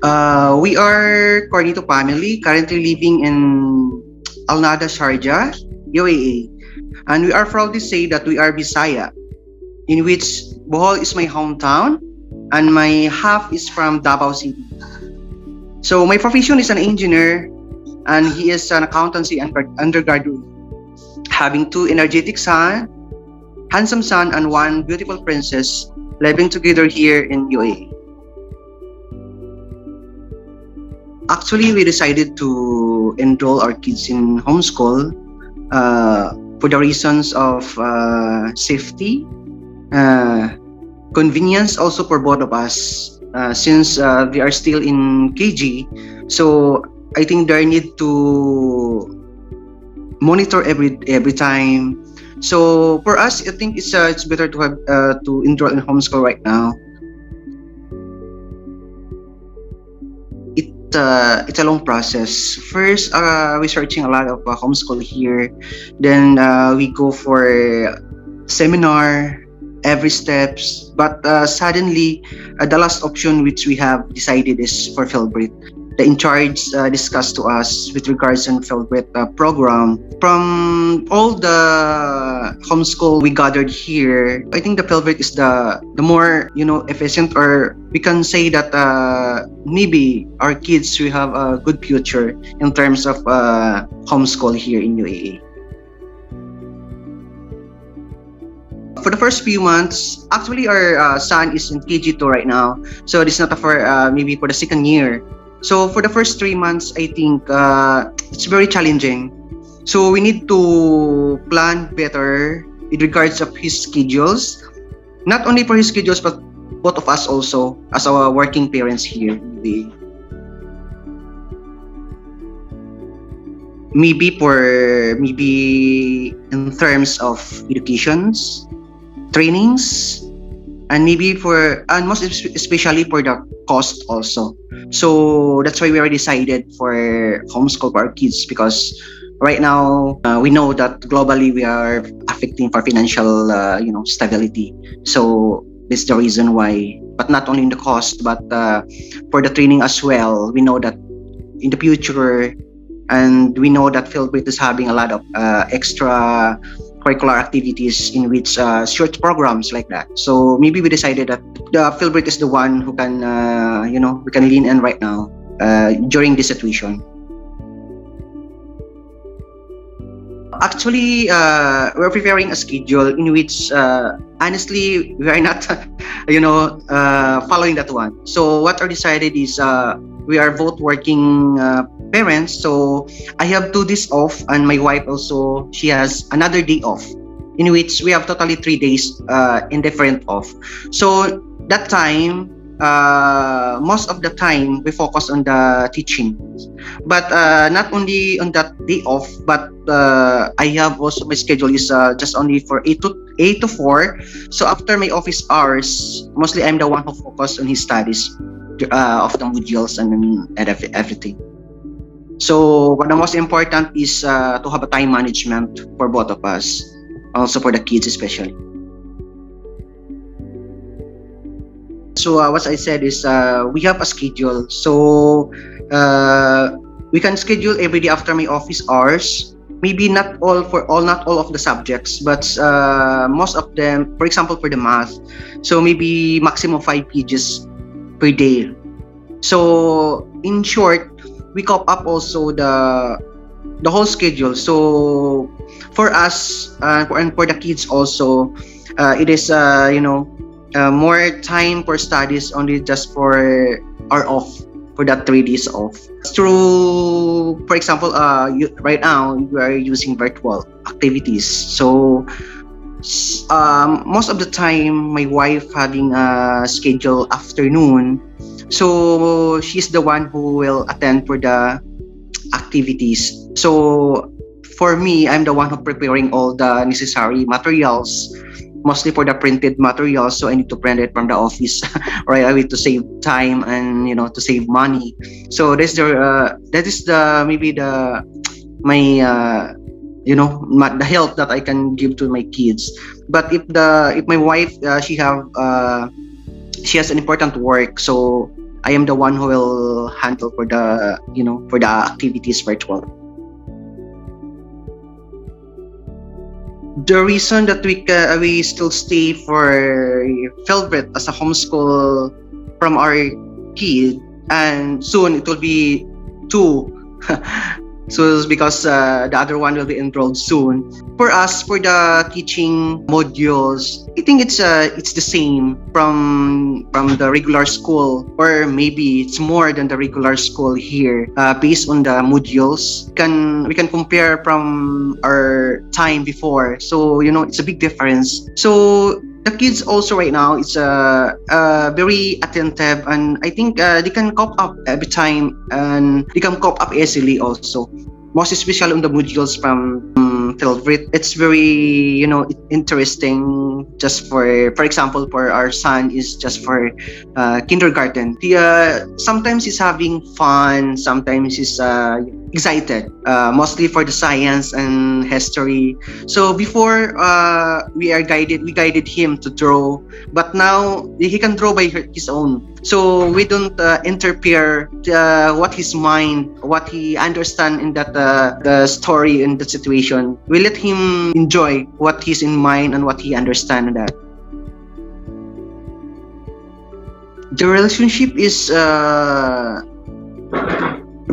We are Cornito family, currently living in Alnada, Sharjah, UAE. And we are proud to say that we are Bisaya, in which Bohol is my hometown and my half is from Davao City. So my profession is an engineer and he is an accountancy undergraduate, having two energetic sons, handsome son, and one beautiful princess living together here in UAE. Actually, we decided to enroll our kids in homeschool for the reasons of safety, convenience also for both of us, since they are still in KG. So I think they need to monitor every time. So for us, I think it's better to have to enroll in homeschool right now. It's a long process. First, researching a lot of homeschool here. Then we go for seminar, every steps. But suddenly, the last option which we have decided is for FilBrit. The in charge discussed to us with regards to FilBrit program. From all the homeschool we gathered here, I think the FilBrit is the more efficient, or we can say that maybe our kids will have a good future in terms of homeschool here in UAE. For the first few months, actually our son is in KG2 right now, so it's not for maybe for the second year. So for the first 3 months, I think it's very challenging. So we need to plan better in regards of his schedules, not only for his schedules, but both of us also as our working parents here. Maybe in terms of educations, trainings, and maybe and most especially for the cost also. So that's why we already decided for homeschool for our kids, because right now we know that globally we are affecting for financial stability. So this is the reason why, but not only in the cost, but for the training as well. We know that in the future, and we know that FilBrit is having a lot of extra curricular activities in which short programs like that. So maybe we decided that the FilBrit is the one who can we can lean in right now during this situation. Actually, we're preparing a schedule in which honestly we are not following that one. So what I decided is we are both working parents, so I have 2 days off, and my wife also, she has another day off, in which we have totally 3 days indifferent off. So that time, most of the time we focus on the teaching, but not only on that day off, but I have also, my schedule is just only for 8 to 4. So after my office hours, mostly I'm the one who focus on his studies of the modules and everything. So what the most important is to have a time management for both of us, also for the kids especially. So what I said is we have a schedule. So we can schedule every day after my office hours. Maybe not all of the subjects, but most of them. For example, for the math, so maybe maximum 5 pages per day. So in short, we cop up also the whole schedule. So for us and for the kids also, it is more time for studies, only just for our off, for that 3 days off. Through, for example, right now we are using virtual activities. So most of the time my wife having a schedule afternoon, so she's the one who will attend for the activities. So for me, I'm the one who preparing all the necessary materials, mostly for the printed materials. So I need to print it from the office right away to save time and to save money. So that's the maybe the the help that I can give to my kids. But if my wife she has an important work, so I am the one who will handle for the for the activities virtual. The reason that we still stay for FilBrit as a homeschool from our kid, and soon it will be two. So it's because the other one will be enrolled soon. For us, for the teaching modules, I think it's the same from the regular school, or maybe it's more than the regular school here. Based on the modules, we can compare from our time before. So it's a big difference. So the kids also right now, it's very attentive, and I think they can cope up every time, and they can cope up easily also. Most especially on the modules from FilBrit, it's very interesting. Just for example, for our son is just for kindergarten. Sometimes he's having fun, sometimes he's excited, mostly for the science and history. So before we guided him to draw, but now he can draw by his own. So we don't interfere what his mind, what he understand in that the story and the situation. We let him enjoy what he's in mind and what he understand in that. The relationship is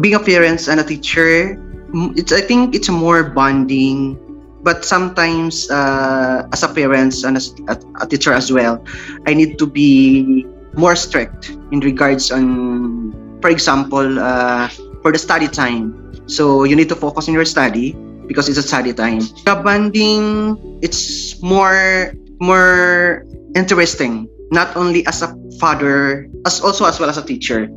being a parent and a teacher. I think it's more bonding, but sometimes as a parent and as a teacher as well, I need to be more strict in regards on, for example, for the study time. So you need to focus on your study because it's a study time. The bonding, it's more interesting, not only as a father, as well as a teacher.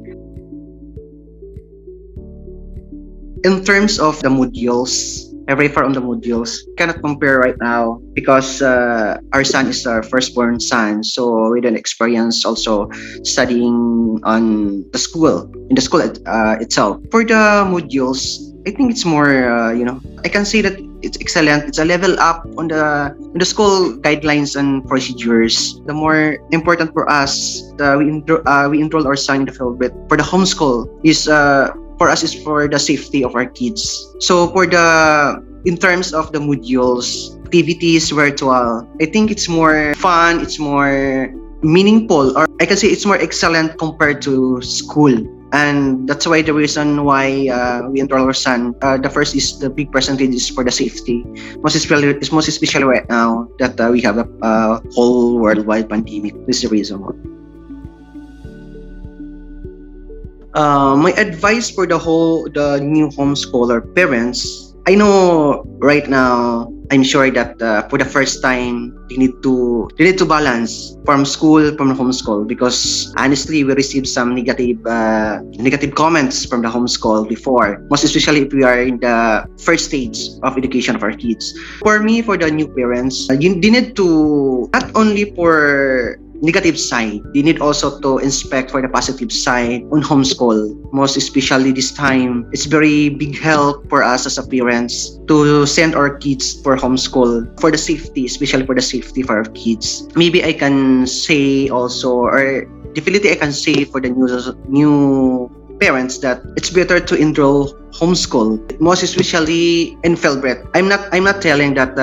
In terms of the modules, every far on the modules, cannot compare right now because our son is our firstborn son, so we don't experience also studying on the school, in the school itself. For the modules, I think it's more I can say that it's excellent. It's a level up on the school guidelines and procedures. The more important for us, we enroll our son in the FilBrit for the homeschool is for us is for the safety of our kids. So in terms of the modules, activities, virtual, I think it's more fun, it's more meaningful, or I can say it's more excellent compared to school. And that's why the reason why we enroll our son, the first is the big percentage is for the safety. Most especially right now that we have a whole worldwide pandemic. This is the reason why. My advice for the new homeschooler parents, I know right now, I'm sure that for the first time, they need to balance from school, from the homeschool, because honestly, we received some negative comments from the homeschool before, most especially if we are in the first stage of education of our kids. For me, for the new parents, they need to, not only for negative side, they need also to inspect for the positive side on homeschool. Most especially this time, it's very big help for us as a parents to send our kids for homeschool for the safety, especially for the safety for our kids. Maybe I can say also, or definitely I can say for the new parents that it's better to enroll homeschool, most especially in FilBrit. I'm not telling that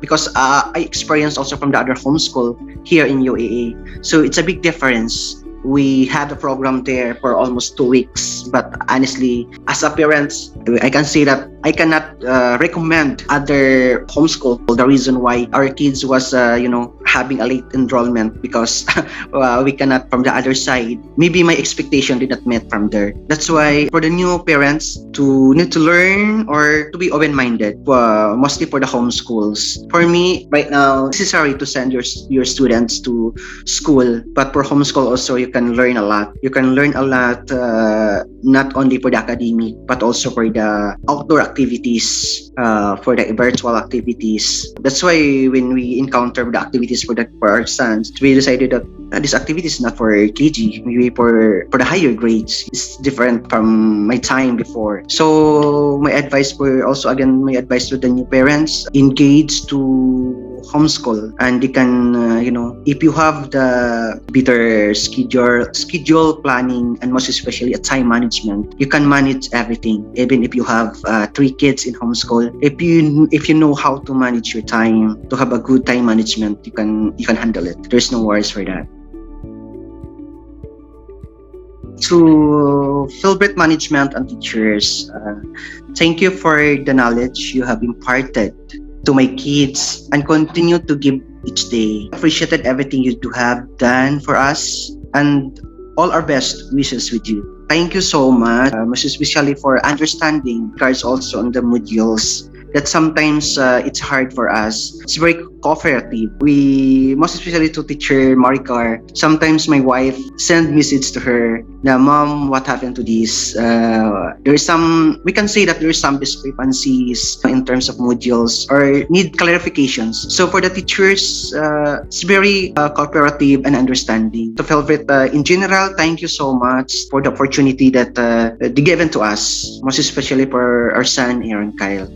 because I experienced also from the other homeschool here in UAE, so it's a big difference. We had a program there for almost 2 weeks, but honestly, as a parent, I can say that I cannot recommend other homeschool. The reason why our kids was having a late enrollment because we cannot from the other side. Maybe my expectation did not met from there. That's why for the new parents to need to learn or to be open-minded, mostly for the homeschools. For me, right now, it's necessary to send your students to school, but for homeschool also you can learn a lot. You can learn a lot, not only for the academic, but also for the outdoor activities, for the virtual activities. That's why when we encounter the activities for our sons, we decided that this activity is not for KG, maybe for the higher grades. It's different from my time before. So my advice to the new parents, engage to homeschool, and they can, if you have the better schedule planning, and most especially a time management, you can manage everything. Even if you have 3 kids in homeschool, if you know how to manage your time, to have a good time management, you can handle it. There's no worries for that. To 𝘍𝘠𝘏rit management and teachers, thank you for the knowledge you have imparted to my kids and continue to give each day. Appreciated everything you do have done for us, and all our best wishes with you. Thank you so much, most especially for understanding regards also on the modules that sometimes it's hard for us. It's very cooperative. We, most especially to teacher Maricar, sometimes my wife send message to her na, Mom, what happened to this? There is some, we can say that there is some discrepancies in terms of modules or need clarifications. So for the teachers, it's very cooperative and understanding. To 𝘍𝘠𝘏𝑟it, in general, thank you so much for the opportunity that they given to us, most especially for our son, Aeron Kyle.